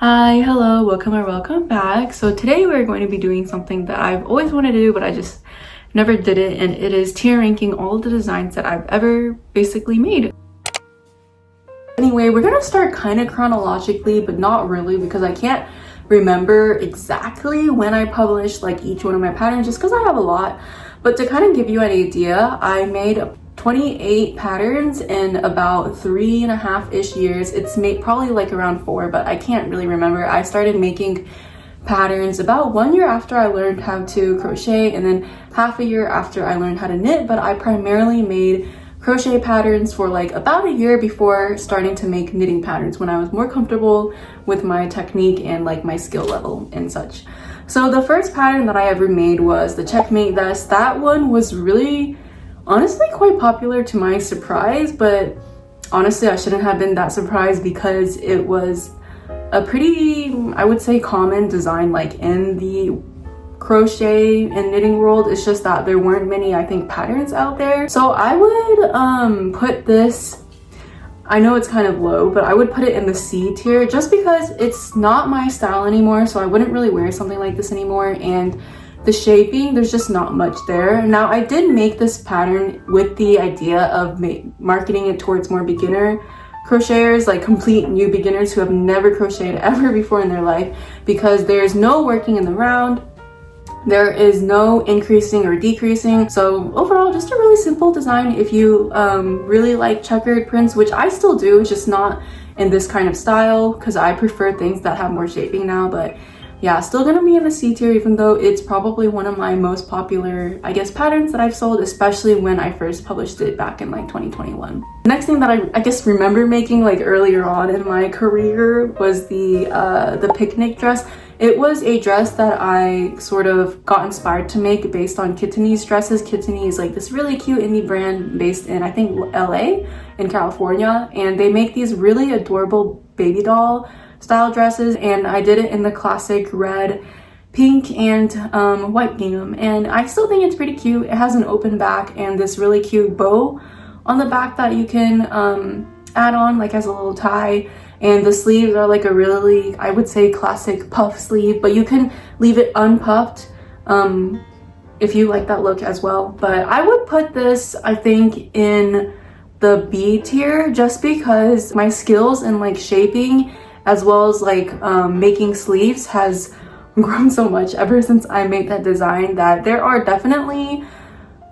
Hi, hello, welcome or welcome back. So today we're going to be doing something that I've always wanted to do, but I just never did it, and it is tier ranking all the designs that I've ever basically made. Anyway, we're gonna start kind of chronologically, but not really, because I can't remember exactly when I published like each one of my patterns just because I have a lot. But to kind of give you an idea, I made 28 patterns in about 3.5-ish years. It's made probably like around 4, but I can't really remember. I started making patterns about 1 year after I learned how to crochet, and then half a year after I learned how to knit. But I primarily made crochet patterns for like about a year before starting to make knitting patterns, when I was more comfortable with my technique and like my skill level and such. So the first pattern that I ever made was the checkmate vest. That one was really honestly quite popular to my surprise, but honestly I shouldn't have been that surprised because it was a pretty, I would say, common design like in the crochet and knitting world. It's just that there weren't many, I think, patterns out there. So I would put this, I know it's kind of low, but I would put it in the C tier just because it's not my style anymore, so I wouldn't really wear something like this anymore. And the shaping, there's just not much there. Now, I did make this pattern with the idea of marketing it towards more beginner crocheters, like complete new beginners who have never crocheted ever before in their life, because there's no working in the round, there is no increasing or decreasing. So overall, just a really simple design. If you really like checkered prints, which I still do, it's just not in this kind of style because I prefer things that have more shaping now. But yeah, still gonna be in the C tier, even though it's probably one of my most popular, I guess, patterns that I've sold, especially when I first published it back in like 2021. The next thing that I guess remember making like earlier on in my career was the picnic dress. It was a dress that I sort of got inspired to make based on Kitteny's dresses. Kitteny is like this really cute indie brand based in, I think, LA in California, and they make these really adorable baby doll style dresses, and I did it in the classic red, pink, and white gingham, and I still think it's pretty cute. It has an open back and this really cute bow on the back that you can add on like as a little tie, and the sleeves are like a really, I would say, classic puff sleeve, but you can leave it unpuffed if you like that look as well. But I would put this, I think, in the B tier just because my skills in like shaping as well as like making sleeves has grown so much ever since I made that design, that there are definitely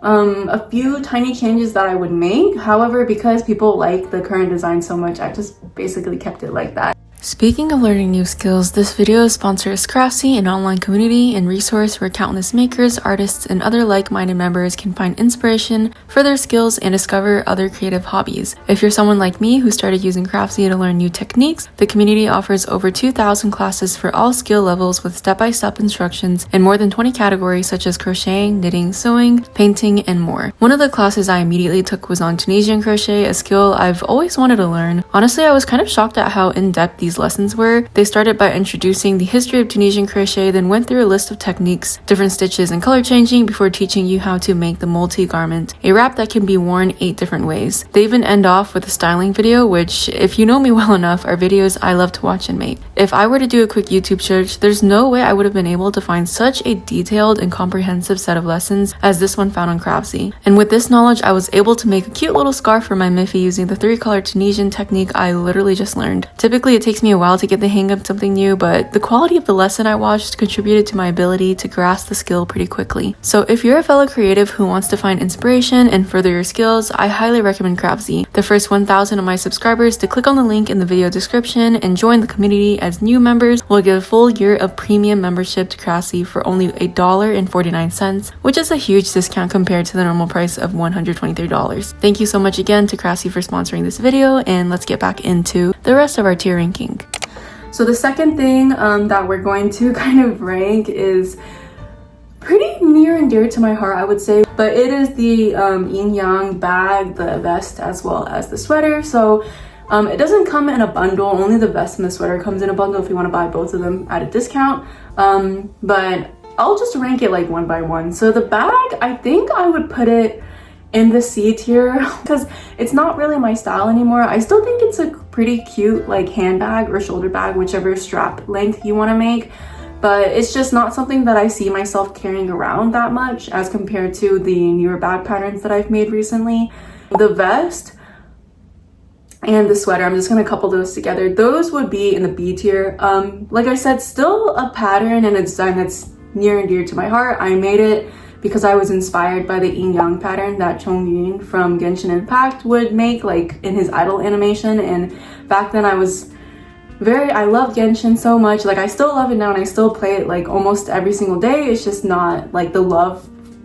a few tiny changes that I would make. However, because people like the current design so much, I just basically kept it like that. Speaking of learning new skills, this video sponsors Craftsy, an online community and resource where countless makers, artists, and other like-minded members can find inspiration for their skills and discover other creative hobbies. If you're someone like me who started using Craftsy to learn new techniques, the community offers over 2,000 classes for all skill levels with step-by-step instructions in more than 20 categories such as crocheting, knitting, sewing, painting, and more. One of the classes I immediately took was on Tunisian crochet, a skill I've always wanted to learn. Honestly, I was kind of shocked at how in-depth these lessons were. They started by introducing the history of Tunisian crochet, then went through a list of techniques, different stitches, and color changing before teaching you how to make the multi-garment, a wrap that can be worn 8 different ways. They even end off with a styling video, which, if you know me well enough, are videos I love to watch and make. If I were to do a quick YouTube search, there's no way I would have been able to find such a detailed and comprehensive set of lessons as this one found on Craftsy. And with this knowledge, I was able to make a cute little scarf for my Miffy using the 3-color Tunisian technique I literally just learned. Typically, it takes me a while to get the hang of something new, but the quality of the lesson I watched contributed to my ability to grasp the skill pretty quickly. So if you're a fellow creative who wants to find inspiration and further your skills, I highly recommend Craftsy. The first 1,000 of my subscribers to click on the link in the video description and join the community as new members will get a full year of premium membership to Craftsy for only $1.49, which is a huge discount compared to the normal price of $123. Thank you so much again to Craftsy for sponsoring this video, and let's get back into the rest of our tier ranking. So the second thing that we're going to kind of rank is pretty near and dear to my heart, I would say, but it is the yin yang bag, the vest, as well as the sweater. So it doesn't come in a bundle, only the vest and the sweater comes in a bundle if you want to buy both of them at a discount, but I'll just rank it like one by one. So the bag, I think I would put it in the C tier because it's not really my style anymore. I still think it's a pretty cute like handbag or shoulder bag, whichever strap length you want to make, but it's just not something that I see myself carrying around that much as compared to the newer bag patterns that I've made recently. The vest and the sweater, I'm just gonna couple those together. Those would be in the B tier. Like I said, still a pattern and a design that's near and dear to my heart. I made it because I was inspired by the yin yang pattern that Chongyun from Genshin Impact would make like in his idol animation. And back then I love Genshin so much. Like I still love it now and I still play it like almost every single day. It's just not like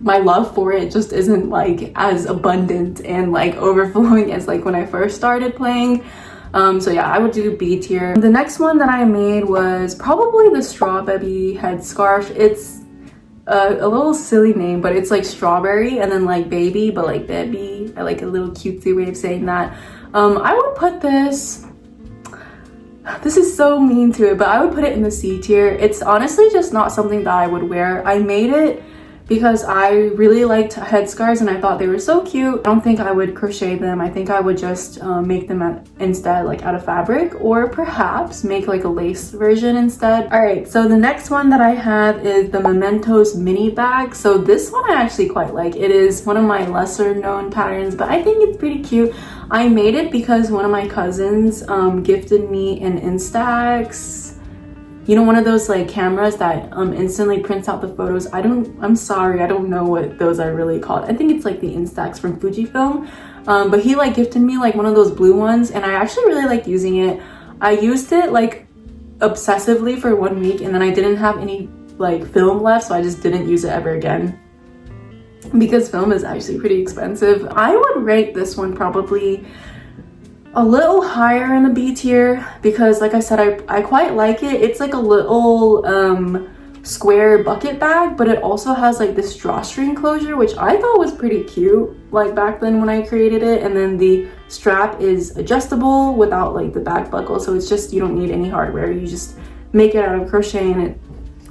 my love for it just isn't like as abundant and like overflowing as like when I first started playing. So yeah, I would do B tier. The next one that I made was probably the strawbebi headscarf. It's a little silly name, but it's like strawberry and then like baby, but like baby. I like a little cutesy way of saying that. I would put this is so mean to it, but I would put it in the C tier. It's honestly just not something that I would wear. I made it because I really liked headscarves and I thought they were so cute. I don't think I would crochet them. I think I would just make them instead like out of fabric, or perhaps make like a lace version instead. All right, so the next one that I have is the Mementos mini bag. So this one I actually quite like. It is one of my lesser known patterns, but I think it's pretty cute. I made it because one of my cousins gifted me an Instax, you know, one of those like cameras that instantly prints out the photos. I'm sorry, I don't know what those are really called. I think it's like the Instax from Fujifilm. But he like gifted me like one of those blue ones and I actually really like using it. I used it like obsessively for 1 week and then I didn't have any like film left, so I just didn't use it ever again because film is actually pretty expensive. I would rate this one probably a little higher in the B tier because like I said, I quite like it. It's like a little square bucket bag, but it also has like this drawstring closure, which I thought was pretty cute like back then when I created it. And then the strap is adjustable without like the back buckle, so it's just, you don't need any hardware. You just make it out of crochet and it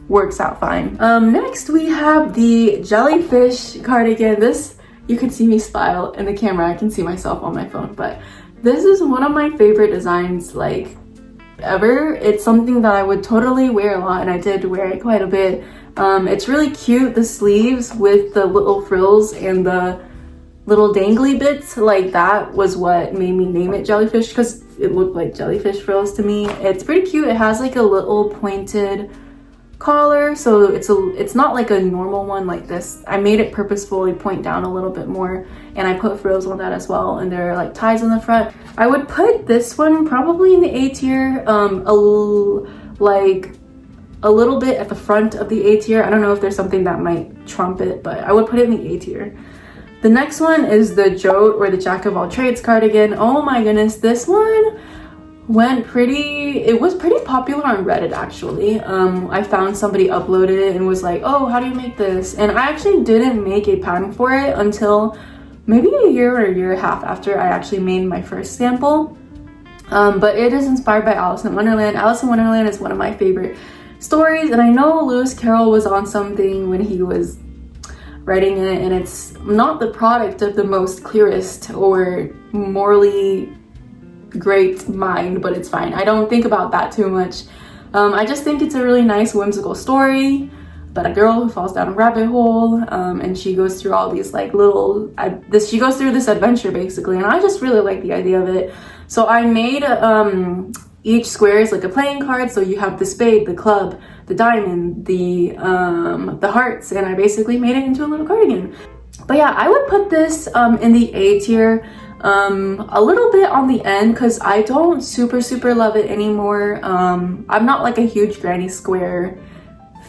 works out fine. Next we have the jellyfish cardigan. This, you can see me style in the camera. I can see myself on my phone, but this is one of my favorite designs like ever. It's something that I would totally wear a lot and I did wear it quite a bit. It's really cute, the sleeves with the little frills and the little dangly bits, like that was what made me name it jellyfish because it looked like jellyfish frills to me. It's pretty cute. It has like a little pointed collar, so it's not like a normal one like this. I made it purposefully point down a little bit more and I put frills on that as well, and there are like ties on the front. I would put this one probably in the A tier, like a little bit at the front of the A tier. I don't know if there's something that might trump it, but I would put it in the A tier. The next one is the JOAT, or the Jack of all trades cardigan. Oh my goodness, this one it was pretty popular on Reddit actually. I found somebody uploaded it and was like, oh, how do you make this? And I actually didn't make a pattern for it until maybe a year or a year and a half after I actually made my first sample. But it is inspired by Alice in Wonderland. Alice in Wonderland is one of my favorite stories, and I know Lewis Carroll was on something when he was writing it, and it's not the product of the most clearest or morally great mind, but it's fine. I don't think about that too much. I just think it's a really nice whimsical story about a girl who falls down a rabbit hole, and she goes through all these like she goes through this adventure basically, and I just really like the idea of it. So I made each square is like a playing card, so you have the spade, the club, the diamond, the hearts, and I basically made it into a little cardigan. But yeah, I would put this in the A tier. A little bit on the end because I don't super love it anymore. I'm not like a huge granny square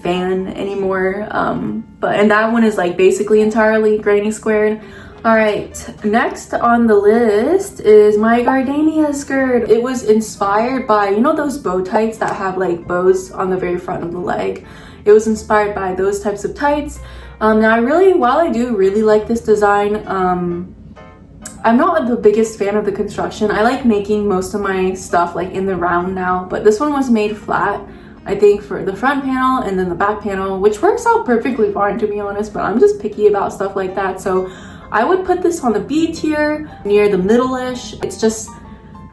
fan anymore, and that one is like basically entirely granny squared. All right, next on the list is my gardenia skirt. It was inspired by, you know, those bow tights that have like bows on the very front of the leg. It was inspired by those types of tights. Now while I do really like this design, I'm not the biggest fan of the construction. I like making most of my stuff like in the round now, but this one was made flat, I think, for the front panel and then the back panel, which works out perfectly fine to be honest, but I'm just picky about stuff like that. So I would put this on the B tier, near the middle-ish. It's just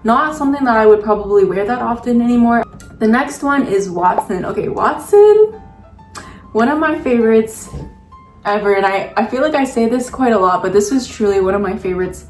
not something that I would probably wear that often anymore. The next one is Watson. Okay, Watson, one of my favorites ever, and I feel like I say this quite a lot, but this was truly one of my favorites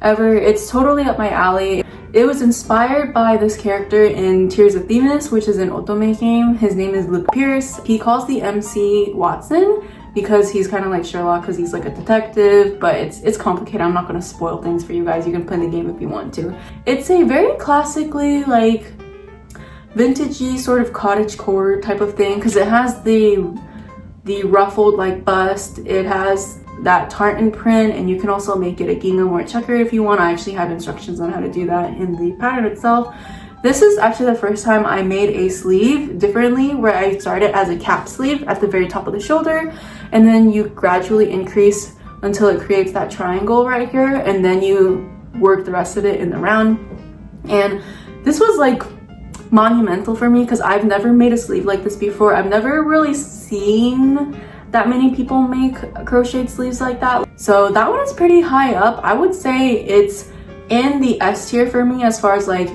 ever. It's totally up my alley. It was inspired by this character in Tears of Themis, which is an otome game. His name is Luke Pierce. He calls the MC Watson because he's kind of like Sherlock, because he's like a detective, but it's complicated. I'm not going to spoil things for you guys. You can play the game if you want to. It's a very classically like vintagey sort of cottagecore type of thing, because it has the ruffled like bust. It has that tartan print, and you can also make it a gingham or a checker if you want. I actually have instructions on how to do that in the pattern itself. This is actually the first time I made a sleeve differently, where I started as a cap sleeve at the very top of the shoulder, and then you gradually increase until it creates that triangle right here, and then you work the rest of it in the round. And this was like monumental for me because I've never made a sleeve like this before. I've never really seen that many people make crocheted sleeves like that. So that one is pretty high up. I would say it's in the S tier for me as far as like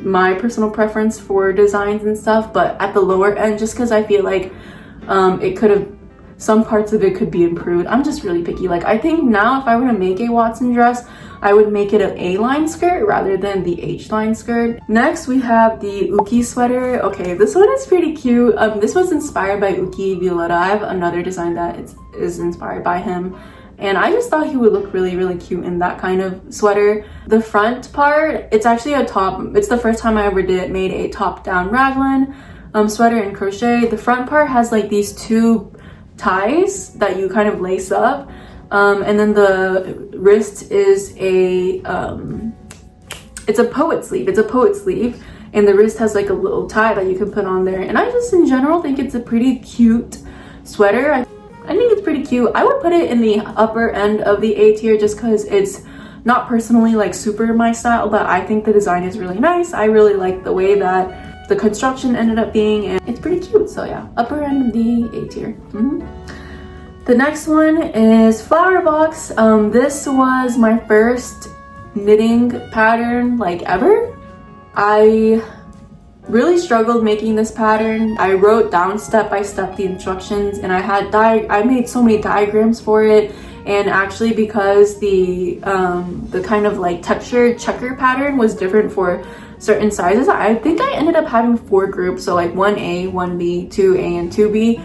my personal preference for designs and stuff, but at the lower end, just because I feel like it could have, some parts of it could be improved. I'm just really picky. Like, I think now if I were to make a Watson dress, I would make it an A-line skirt rather than the H-line skirt. Next, we have the Uki sweater. Okay, this one is pretty cute. This was inspired by Uki Violetta. I have another design that is inspired by him, and I just thought he would look really, really cute in that kind of sweater. The front part, it's actually a top. It's the first time I ever made a top-down raglan sweater in crochet. The front part has like these two ties that you kind of lace up. And then the wrist is it's a poet sleeve. It's a poet sleeve, and the wrist has like a little tie that you can put on there. And I just in general think it's a pretty cute sweater. I think it's pretty cute. I would put it in the upper end of the A tier just because it's not personally like super my style, but I think the design is really nice. I really like the way that the construction ended up being, and it's pretty cute. So yeah, upper end of the A tier. The next one is flowerbox. This was my first knitting pattern like ever. I really struggled making this pattern. I wrote down step by step the instructions, and I made so many diagrams for it. And actually, because the kind of like textured checker pattern was different for certain sizes, I think I ended up having 4 groups, so like 1A, 1B, 2A, and 2B.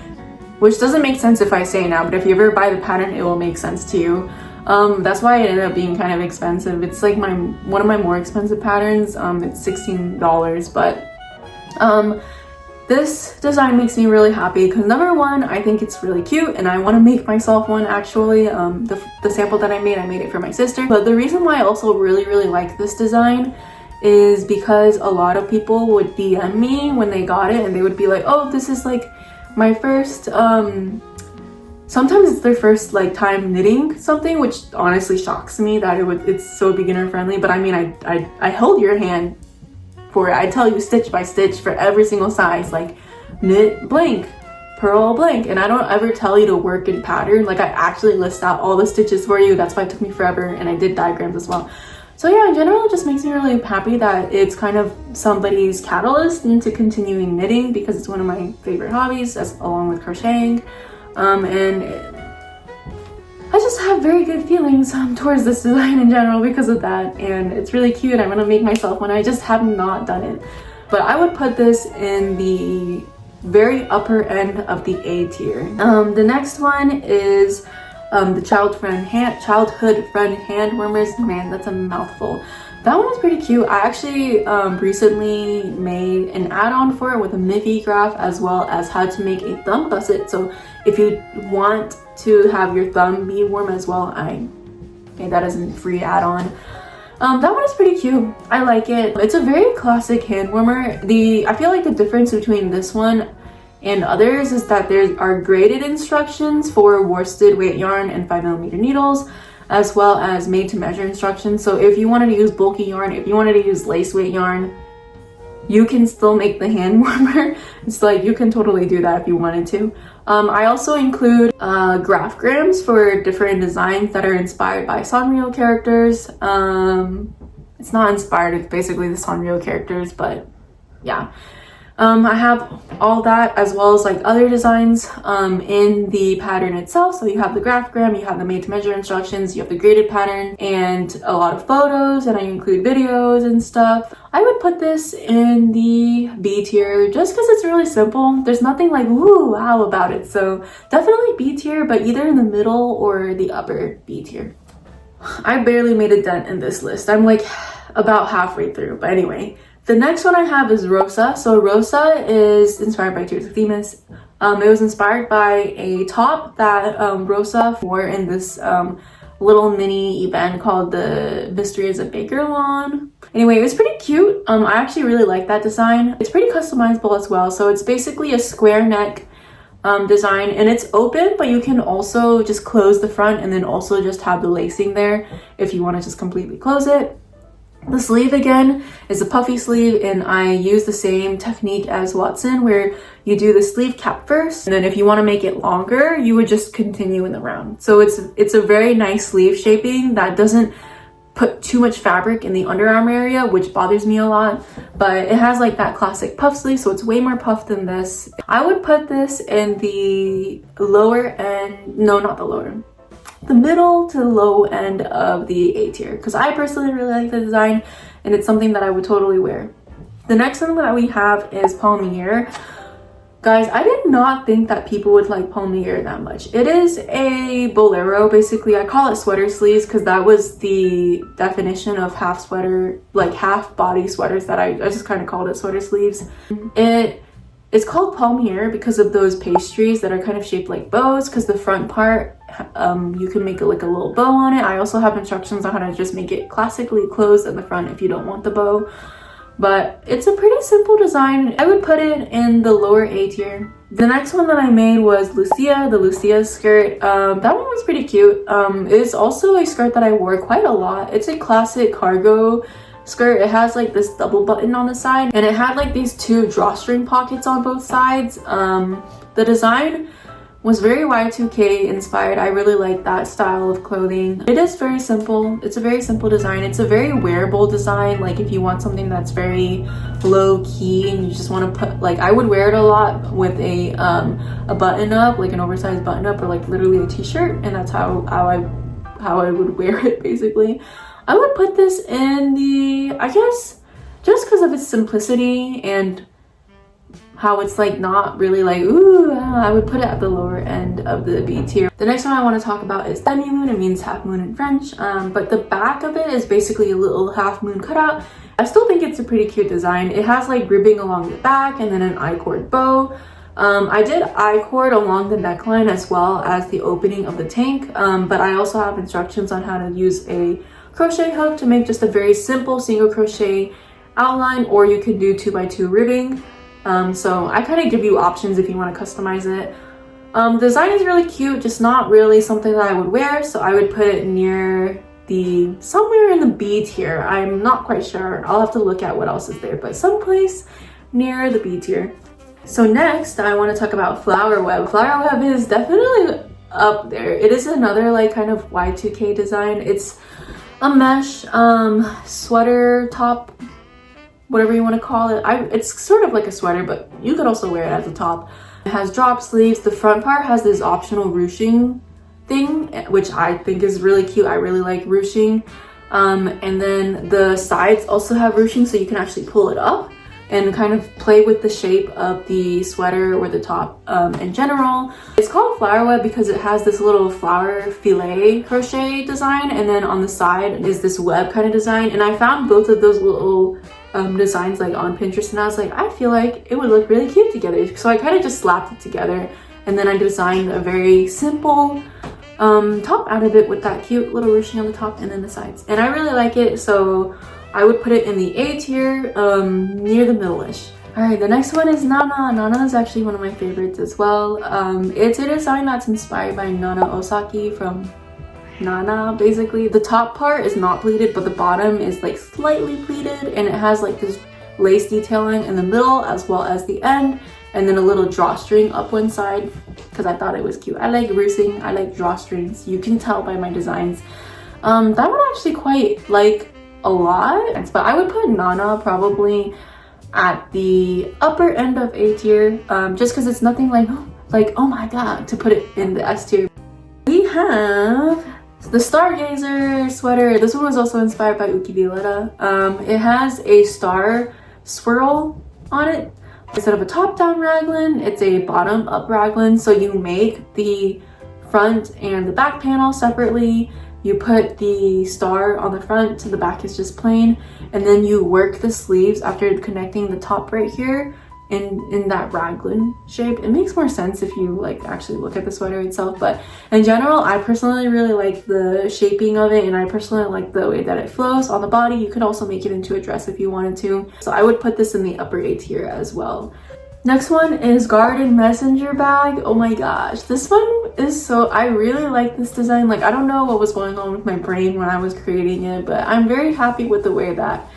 Which doesn't make sense if I say now, but if you ever buy the pattern, it will make sense to you. That's why it ended up being kind of expensive. It's like one of my more expensive patterns. It's $16, but this design makes me really happy because number one, I think it's really cute, and I want to make myself one actually. The sample that I made it for my sister. But the reason why I also really, really like this design is because a lot of people would DM me when they got it, and they would be like, oh, this is like my first, sometimes it's their first like time knitting something, which honestly shocks me that it's so beginner friendly. But I mean, I hold your hand for it. I tell you stitch by stitch for every single size, like knit blank, purl blank, and I don't ever tell you to work in pattern. Like, I actually list out all the stitches for you. That's why it took me forever, and I did diagrams as well. So yeah, in general, it just makes me really happy that it's kind of somebody's catalyst into continuing knitting, because it's one of my favorite hobbies, along with crocheting. And I just have very good feelings towards this design in general because of that, and it's really cute. I'm gonna make myself one. I just have not done it, but I would put this in the very upper end of the A tier. The next one is the childhood friend handwarmers. Man, that's a mouthful. That one is pretty cute. I actually recently made an add-on for it with a Miffy graph, as well as how to make a thumb gusset. So if you want to have your thumb be warm as well, I made that as a free add-on. That one is pretty cute. I like it. It's a very classic hand warmer. I feel like the difference between this one and others is that there are graded instructions for worsted weight yarn and 5mm needles, as well as made to measure instructions. So if you wanted to use bulky yarn, if you wanted to use lace weight yarn, you can still make the hand warmer. It's like you can totally do that if you wanted to. I also include grams for different designs that are inspired by Sanrio characters. It's not inspired, it's basically the Sanrio characters, but yeah. I have all that as well as like other designs in the pattern itself. So you have the gram, you have the made to measure instructions, you have the graded pattern, and a lot of photos, and I include videos and stuff. I would put this in the B tier just because it's really simple. There's nothing like woo wow about it. So definitely B tier, but either in the middle or the upper B tier. I barely made a dent in this list. I'm like about halfway through, but anyway. The next one I have is Rosa. So Rosa is inspired by Tears of Themis. It was inspired by a top that Rosa wore in this little mini event called the Mystery as a Baker lawn. Anyway, it was pretty cute. I actually really like that design. It's pretty customizable as well. So it's basically a square neck design, and it's open, but you can also just close the front and then also just have the lacing there if you want to just completely close it. The sleeve again is a puffy sleeve, and I use the same technique as Watson where you do the sleeve cap first, and then if you want to make it longer you would just continue in the round. So it's a very nice sleeve shaping that doesn't put too much fabric in the underarm area, which bothers me a lot, but it has like that classic puff sleeve, so it's way more puffed than this. I would put this in the lower end, no, not the lower, the middle to low end of the A tier, because I personally really like the design and it's something that I would totally wear. The next one that we have is Palmier. Guys, I did not think that people would like Palmier that much. It is a bolero, basically. I call it sweater sleeves because that was the definition of half sweater, like half body sweaters, that I just kind of called it sweater sleeves. It's called Palmier because of those pastries that are kind of shaped like bows, because the front part, you can make it like a little bow on it. I also have instructions on how to just make it classically closed at the front if you don't want the bow. But it's a pretty simple design. I would put it in the lower A tier. The next one that I made was Lucia, the Lucia skirt. That one was pretty cute. It's also a skirt that I wore quite a lot. It's a classic cargo skirt. It has like this double button on the side, and it had like these two drawstring pockets on both sides. The design was very Y2K inspired. I really like that style of clothing. It is very simple. It's a very simple design. It's a very wearable design. Like if you want something that's very low key and you just want to put, like, I would wear it a lot with a button up, like an oversized button up, or like literally a t-shirt, and that's how I would wear it basically. I would put this in the, I guess, just because of its simplicity and how it's like not really like ooh, I would put it at the lower end of the B tier. The next one I want to talk about is demilune. It means half moon in French, but the back of it is basically a little half moon cutout. I still think it's a pretty cute design. It has like ribbing along the back and then an I-cord bow. I did I-cord along the neckline as well as the opening of the tank, but I also have instructions on how to use a crochet hook to make just a very simple single crochet outline, or you can do 2x2 ribbing. So I kind of give you options if you want to customize it. The design is really cute, just not really something that I would wear, so I would put it near somewhere in the B tier. I'm not quite sure. I'll have to look at what else is there, but someplace near the B tier. So next I want to talk about flowerweb. Flowerweb is definitely up there. It is another like kind of Y2K design. It's a mesh sweater top, whatever you want to call it. It's sort of like a sweater, but you could also wear it as a top. It has drop sleeves. The front part has this optional ruching thing, which I think is really cute. I really like ruching. And then the sides also have ruching, so you can actually pull it up and kind of play with the shape of the sweater or the top in general. It's called flowerweb because it has this little flower filet crochet design, and then on the side is this web kind of design. And I found both of those little designs like on Pinterest, and I was like, I feel like it would look really cute together. So I kind of just slapped it together, and then I designed a very simple top out of it with that cute little ruching on the top and then the sides. And I really like it, so I would put it in the A tier, near the middle-ish. Alright, the next one is Nana. Nana is actually one of my favorites as well. It's a design that's inspired by Nana Osaki from Nana, basically. The top part is not pleated, but the bottom is like slightly pleated, and it has like this lace detailing in the middle as well as the end, and then a little drawstring up one side because I thought it was cute. I like ruching, I like drawstrings. You can tell by my designs. That one actually quite like a lot, but I would put Nana probably at the upper end of A tier, just because it's nothing like oh my god to put it in the S tier. We have the Stargazer sweater. This one was also inspired by Uki Violeta. It has a star swirl on it. Instead of a top-down raglan, it's a bottom-up raglan. So you make the front and the back panel separately. You put the star on the front, the back is just plain, and then you work the sleeves after connecting the top right here in that raglan shape. It makes more sense if you like actually look at the sweater itself, but in general I personally really like the shaping of it, and I personally like the way that it flows on the body. You could also make it into a dress if you wanted to, so I would put this in the upper A tier as well. Next one is Garden Messenger bag. Oh my gosh, this one is so, I really like this design. Like, I don't know what was going on with my brain when I was creating it, but I'm very happy with the way that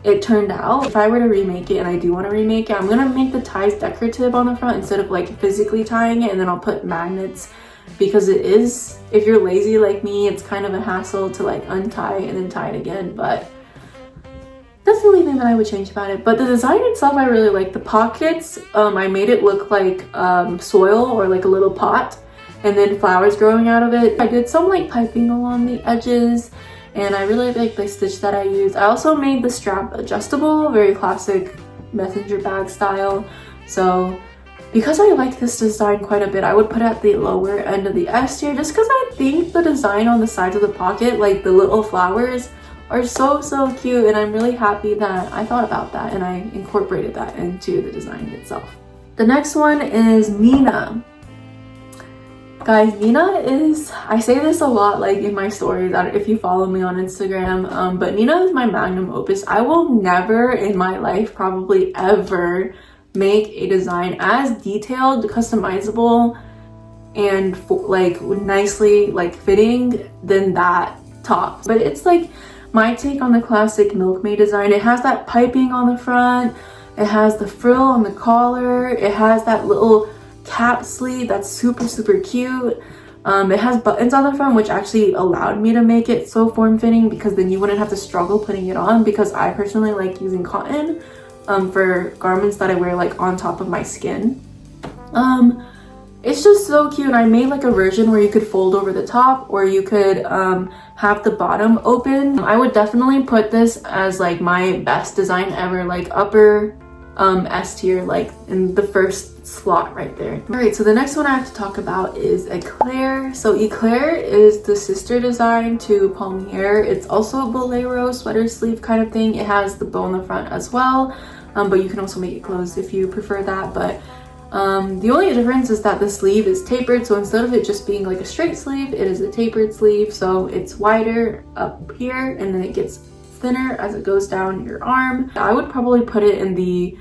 it turned out. If I were to remake it, and I do want to remake it, I'm gonna make the ties decorative on the front instead of like physically tying it, and then I'll put magnets, because it is, if you're lazy like me, it's kind of a hassle to like untie and then tie it again. But that's the only thing that I would change about it. But the design itself, I really like. The pockets, I made it look like soil or like a little pot, and then flowers growing out of it. I did some like piping along the edges, and I really like the stitch that I used. I also made the strap adjustable, very classic messenger bag style. So because I like this design quite a bit, I would put it at the lower end of the S tier, just because I think the design on the sides of the pocket, like the little flowers, are so cute, and I'm really happy that I thought about that and I incorporated that into the design itself. The next one is Nina. Guys, Nina is, I say this a lot like in my stories if you follow me on Instagram, but Nina is my magnum opus. I will never in my life probably ever make a design as detailed, customizable, and like nicely like fitting than that top. But it's like my take on the classic milkmaid design. It has that piping on the front, it has the frill on the collar, it has that little cap sleeve that's super cute. It has buttons on the front, which actually allowed me to make it so form-fitting, because then you wouldn't have to struggle putting it on, because I personally like using cotton for garments that I wear like on top of my skin. It's just so cute. And I made like a version where you could fold over the top, or you could have the bottom open. I would definitely put this as like my best design ever, like upper S tier, like in the first slot right there. All right, so the next one I have to talk about is Eclair. So Eclair is the sister design to Palmier. It's also a bolero sweater sleeve kind of thing. It has the bow in the front as well, but you can also make it closed if you prefer that. But the only difference is that the sleeve is tapered, so instead of it just being like a straight sleeve, it is a tapered sleeve, so it's wider up here and then it gets thinner as it goes down your arm. I would probably put it in the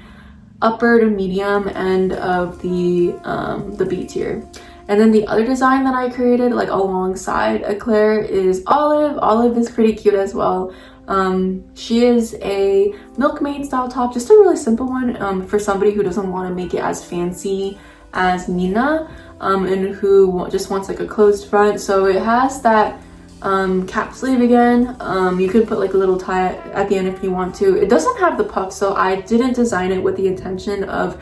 upper to medium end of the B tier. And then the other design that I created like alongside Eclair is Olive. Olive is pretty cute as well. She is a milkmaid style top, just a really simple one for somebody who doesn't want to make it as fancy as Nina, and who just wants like a closed front. So it has that cap sleeve again. You could put like a little tie at the end if you want to. It doesn't have the puff, so I didn't design it with the intention of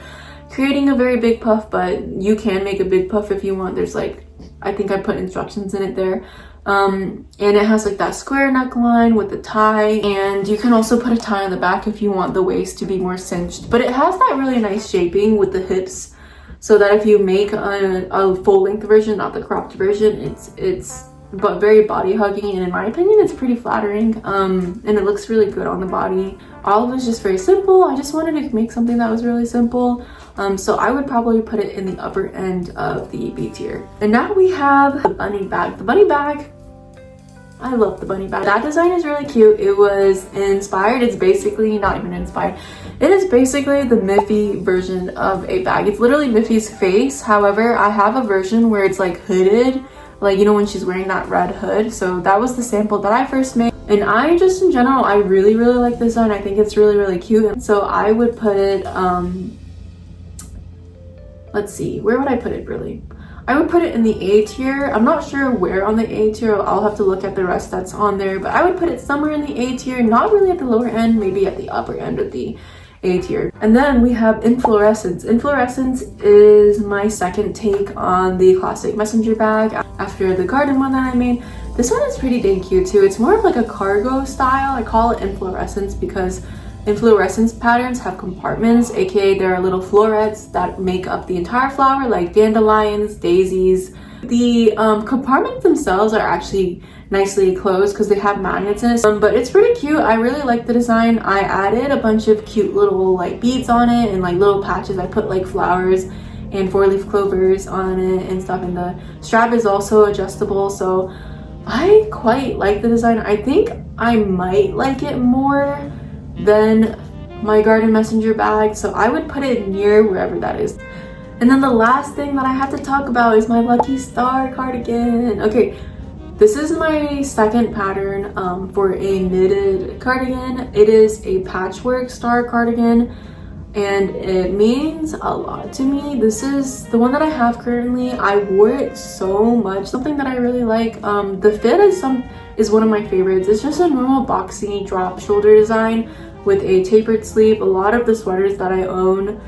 creating a very big puff, but you can make a big puff if you want. There's like, I think I put instructions in it there. And it has like that square neckline with the tie, and you can also put a tie on the back if you want the waist to be more cinched. But it has that really nice shaping with the hips, so that if you make a full-length version, not the cropped version, it's but very body hugging, and in my opinion it's pretty flattering, and it looks really good on the body. Olive is just very simple. I just wanted to make something that was really simple, so I would probably put it in the upper end of the B tier. And now we have the bunny bag. The bunny bag, I love the bunny bag. That design is really cute. It was inspired, it's basically not even inspired, it is basically the Miffy version of a bag. It's literally Miffy's face. However, I have a version where it's like hooded, like, you know, when she's wearing that red hood. So that was the sample that I first made, And I just in general, I really like this design. I think it's really cute. So I would put it, let's see, where would I put it really? I would put it in the A tier. I'm not sure where on the A tier. I'll have to look at the rest that's on there, but I would put it somewhere in the A tier, not really at the lower end, maybe at the upper end of the A tier. And then we have inflorescence. Inflorescence is my second take on the classic messenger bag after the garden one that I made. This one is pretty dang cute too. It's more of like a cargo style. I call it inflorescence because inflorescence patterns have compartments, aka there are little florets that make up the entire flower, like dandelions, daisies. The compartments themselves are actually nicely closed because they have magnets in it, but it's pretty cute. I really like the design. I added a bunch of cute little like beads on it and like little patches. I put like flowers and 4-leaf clovers on it and stuff, and the strap is also adjustable, so I quite like the design. I think I might like it more than my garden messenger bag, so I would put it near wherever that is. And then the last thing that I have to talk about is my lucky star cardigan. Okay, this is my second pattern for a knitted cardigan. It is a patchwork star cardigan and it means a lot to me. This is the one that I have currently. I wore it so much. Something that I really like. The fit is one of my favorites. It's just a normal boxy drop shoulder design with a tapered sleeve. A lot of the sweaters that I own,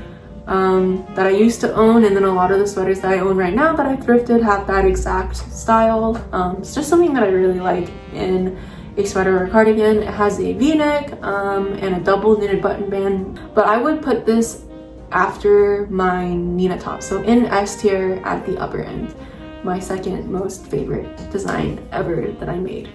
that I used to own, and then a lot of the sweaters that I own right now that I thrifted have that exact style. It's just something that I really like in a sweater or cardigan. It has a v-neck and a double knitted button band, but I would put this after my Nina top, so in S tier at the upper end. My second most favorite design ever that I made.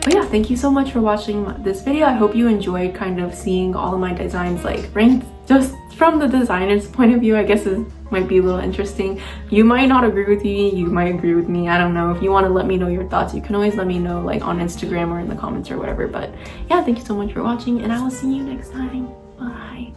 But yeah, thank you so much for watching this video. I hope you enjoyed kind of seeing all of my designs like ranked just from the designer's point of view. I guess it might be a little interesting. You might not agree with me, you might agree with me, I don't know. If you want to let me know your thoughts, you can always let me know like on Instagram or in the comments or whatever. But yeah, thank you so much for watching and I will see you next time. Bye.